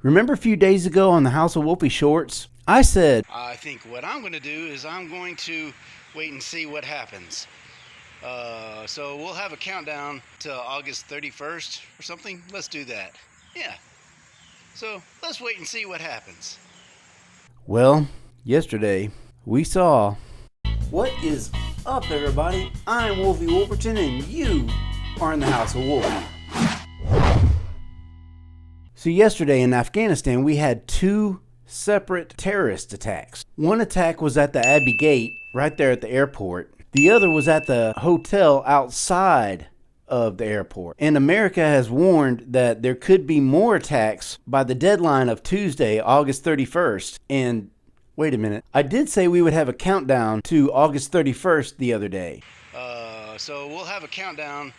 Remember a few days ago on the House of Wolfie Shorts, I said, I think what I'm going to do is I'm going to wait and see what happens. So we'll have a countdown to August 31st or something. Let's do that. Yeah. So let's wait and see what happens. well, yesterday we saw. What is up, everybody? I'm Wolfie Wolverton, and you are in the House of Wolfie. So yesterday in Afghanistan, we had two separate terrorist attacks. One attack was at the Abbey Gate, right there at the airport. The other was at the hotel outside of the airport. And America has warned that there could be more attacks by the deadline of Tuesday, August 31st. And wait a minute, I did say we would have a countdown to August 31st the other day. So we'll have a countdown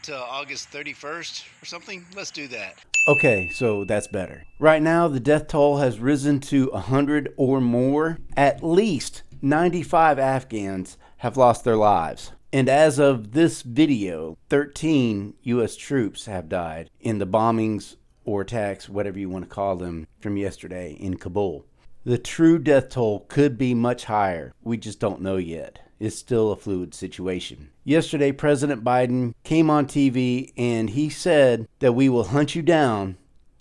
to August 31st or something. Let's do that. Okay, so that's better. Right now, the death toll has risen to 100 or more. At least 95 Afghans have lost their lives. And as of this video, 13 U.S. troops have died in the bombings or attacks, whatever you want to call them, from yesterday in Kabul. The true death toll could be much higher. We just don't know yet. It's still a fluid situation. Yesterday, President Biden came on TV and he said that we will hunt you down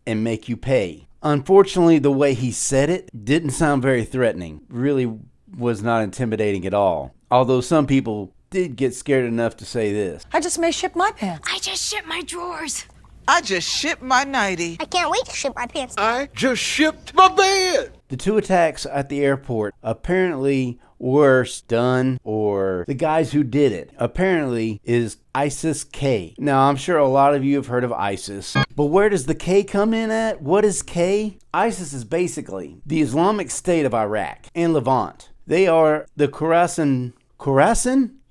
and make you pay. Unfortunately, the way he said it didn't sound very threatening. Really was not intimidating at all. Although some people did get scared enough to say this. I just may ship my pants. I just shipped my drawers. I just shipped my nightie. I can't wait to ship my pants. I just shipped my bed. The two attacks at the airport apparently were done, or the guys who did it apparently is ISIS-K. Now, I'm sure a lot of you have heard of ISIS, but where does the K come in at? What is K? ISIS is basically the Islamic State of Iraq and Levant. They are the Khorasan?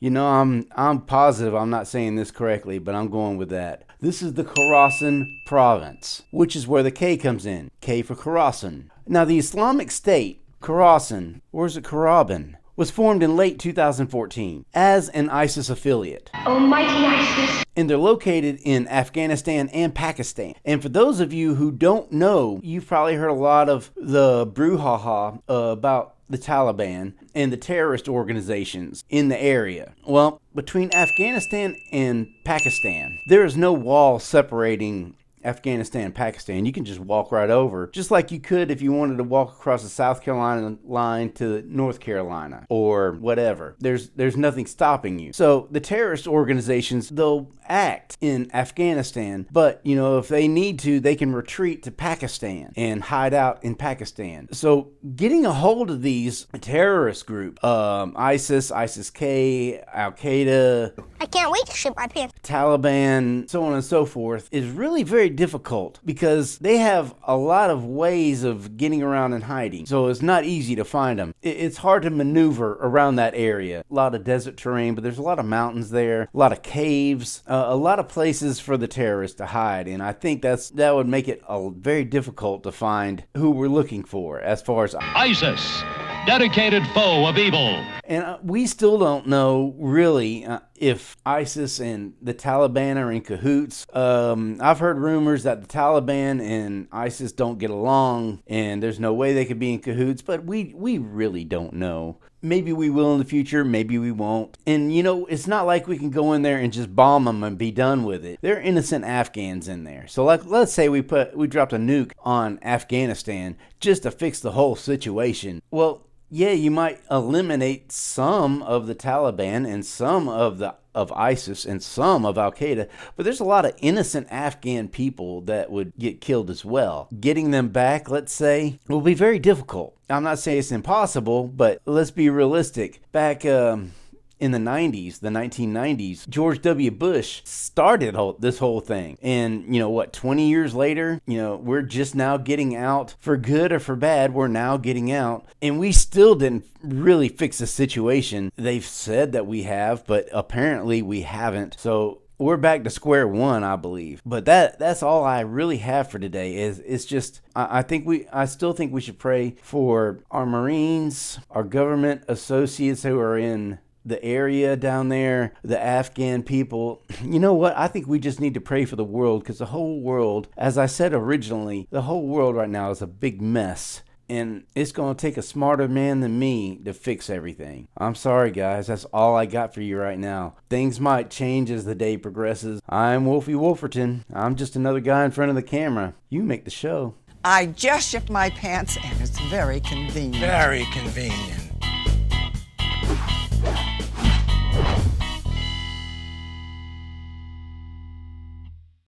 You know, I'm positive I'm not saying this correctly, but I'm going with that. This is the Khorasan province, which is where the K comes in. K for Khorasan. Now, the Islamic State, Khorasan, or is it Khoraban, was formed in late 2014 as an ISIS affiliate. Almighty ISIS. And they're located in Afghanistan and Pakistan. And for those of you who don't know, you've probably heard a lot of the brouhaha about the Taliban and the terrorist organizations in the area. Well, between Afghanistan and Pakistan, there is no wall separating Afghanistan and Pakistan. You can just walk right over, just like you could if you wanted to walk across the South Carolina line to North Carolina or whatever. There's nothing stopping you. So the terrorist organizations, they'll act in Afghanistan, but you know, if they need to, they can retreat to Pakistan and hide out in Pakistan. So getting a hold of these terrorist groups, ISIS, ISIS-K, Al-Qaeda, I can't wait to ship my pants. Taliban, so on and so forth, is really very difficult because they have a lot of ways of getting around and hiding. So it's not easy to find them. It's hard to maneuver around that area. A lot of desert terrain, but there's a lot of mountains there, a lot of caves, a lot of places for the terrorists to hide. And I think that would make it very difficult to find who we're looking for as far as ISIS, dedicated foe of evil. And we still don't know really if ISIS and the Taliban are in cahoots. I've heard rumors that the Taliban and ISIS don't get along and there's no way they could be in cahoots, but we really don't know. Maybe we will in the future, maybe we won't. And you know, it's not like we can go in there and just bomb them and be done with it. There are innocent Afghans in there. So like, let's say we dropped a nuke on Afghanistan just to fix the whole situation. Well, yeah, you might eliminate some of the Taliban and some of ISIS and some of Al-Qaeda, but there's a lot of innocent Afghan people that would get killed as well. Getting them back, let's say, will be very difficult. I'm not saying it's impossible, but let's be realistic. Back in the 1990s, George W. Bush started this whole thing. And, 20 years later, we're just now getting out. For good or for bad, we're now getting out. And we still didn't really fix the situation. They've said that we have, but apparently we haven't. So we're back to square one, I believe. But that's all I really have for today. It's just I still think we should pray for our Marines, our government associates who are in the area down there, the Afghan people. You know what? I think we just need to pray for the world, because the whole world, as I said originally, the whole world right now is a big mess. And it's going to take a smarter man than me to fix everything. I'm sorry, guys. That's all I got for you right now. Things might change as the day progresses. I'm Wolfie Wolferton. I'm just another guy in front of the camera. You make the show. I just shipped my pants, and it's very convenient. Very convenient.